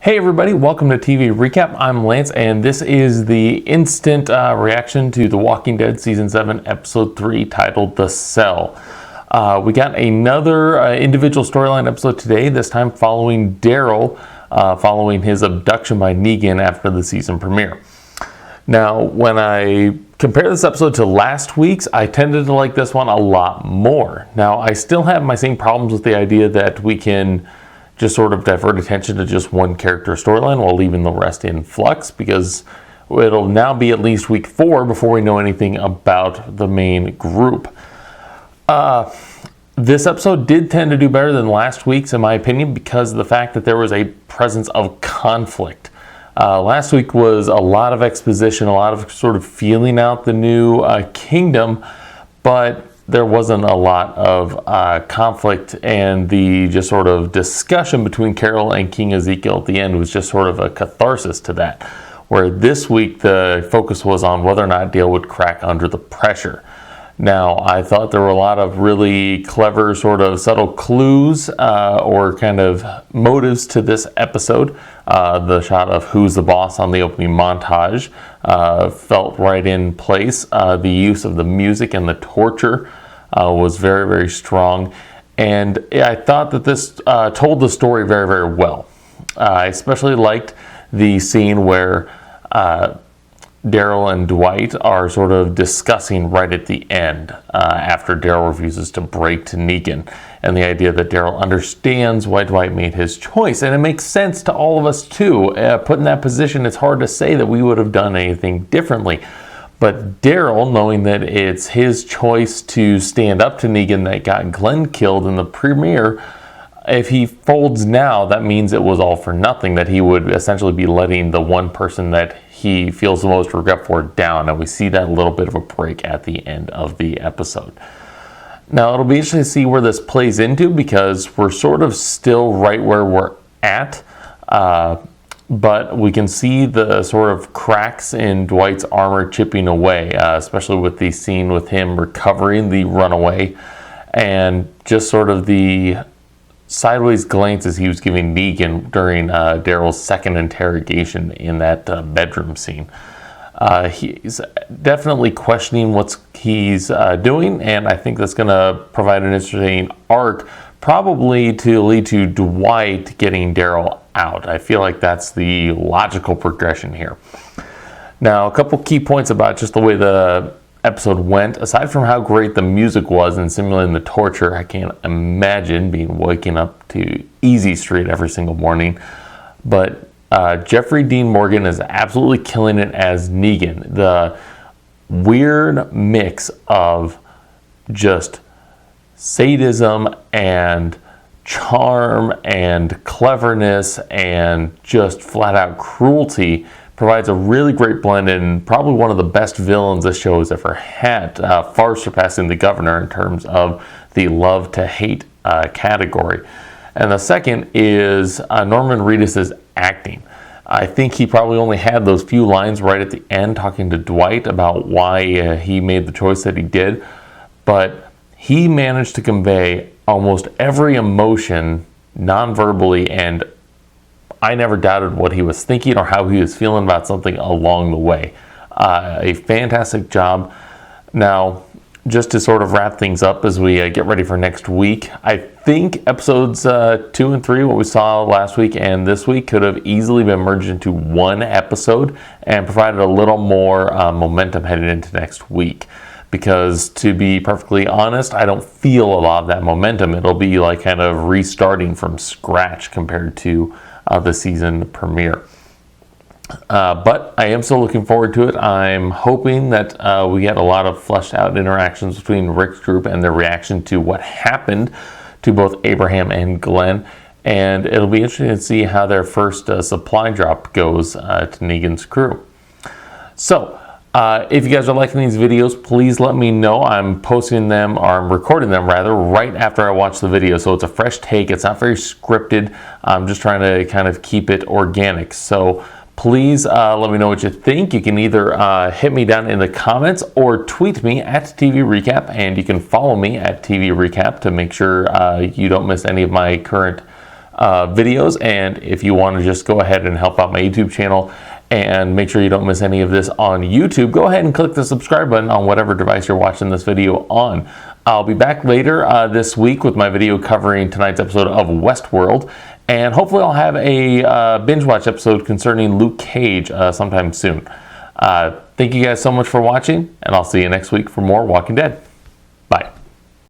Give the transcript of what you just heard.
Hey everybody, welcome to TV Recap. I'm Lance, and this is the instant reaction to The Walking Dead Season 7, Episode 3, titled The Cell. We got another individual storyline episode today, this time following Daryl, following his abduction by Negan after the season premiere. Now, when I compare this episode to last week's, I tended to like this one a lot more. Now, I still have my same problems with the idea that we can just sort of divert attention to just one character storyline while leaving the rest in flux, because it'll now be at least week 4 before we know anything about the main group. This episode did tend to do better than last week's, in my opinion, because of the fact that there was a presence of conflict. Last week was a lot of exposition, a lot of sort of feeling out the new kingdom, but there wasn't a lot of conflict, and the just sort of discussion between Carol and King Ezekiel at the end was just sort of a catharsis to that, where this week the focus was on whether or not Dale would crack under the pressure. Now, I thought there were a lot of really clever sort of subtle clues or kind of motives to this episode. The shot of who's the boss on the opening montage felt right in place. The use of the music and the torture was very, very strong. And I thought that this told the story very, very well. I especially liked the scene where Daryl and Dwight are sort of discussing right at the end after Daryl refuses to break to Negan, and the idea that Daryl understands why Dwight made his choice, and it makes sense to all of us too. Put in that position, it's hard to say that we would have done anything differently, but Daryl, knowing that it's his choice to stand up to Negan that got Glenn killed in the premiere, if he folds now, that means it was all for nothing, that he would essentially be letting the one person that he feels the most regret for down, and we see that a little bit of a break at the end of the episode. Now, it'll be interesting to see where this plays into, because we're sort of still right where we're at, but we can see the sort of cracks in Dwight's armor chipping away, especially with the scene with him recovering the runaway, and just sort of the sideways glances he was giving Negan during Daryl's second interrogation in that bedroom scene. He's definitely questioning what he's doing, and I think that's going to provide an interesting arc, probably to lead to Dwight getting Daryl out. I feel like that's the logical progression here. Now, a couple key points about just the way the episode went. Aside from how great the music was and simulating the torture, I can't imagine waking up to Easy Street every single morning. But Jeffrey Dean Morgan is absolutely killing it as Negan. The weird mix of just sadism and charm and cleverness and just flat out cruelty provides a really great blend, and probably one of the best villains this show has ever had, far surpassing the Governor in terms of the love to hate category. And the second is Norman Reedus' acting. I think he probably only had those few lines right at the end talking to Dwight about why he made the choice that he did, but he managed to convey almost every emotion non-verbally, and I never doubted what he was thinking or how he was feeling about something along the way. A fantastic job. Now, just to sort of wrap things up as we get ready for next week, I think episodes 2 and 3, what we saw last week and this week, could have easily been merged into one episode and provided a little more momentum headed into next week. Because to be perfectly honest, I don't feel a lot of that momentum. It'll be like kind of restarting from scratch compared to the season premiere. But I am still looking forward to it. I'm hoping that we get a lot of fleshed out interactions between Rick's group and their reaction to what happened to both Abraham and Glenn. And it'll be interesting to see how their first supply drop goes to Negan's crew. So, if you guys are liking these videos, please let me know. I'm posting them, or I'm recording them rather, right after I watch the video. So it's a fresh take. It's not very scripted. I'm just trying to kind of keep it organic. So please let me know what you think. You can either hit me down in the comments or tweet me at TV Recap, and you can follow me at TV Recap to make sure you don't miss any of my current videos. And if you want to just go ahead and help out my YouTube channel and make sure you don't miss any of this on YouTube, go ahead and click the subscribe button on whatever device you're watching this video on. I'll be back later this week with my video covering tonight's episode of Westworld, and hopefully I'll have a binge watch episode concerning Luke Cage sometime soon. Thank you guys so much for watching, and I'll see you next week for more Walking Dead.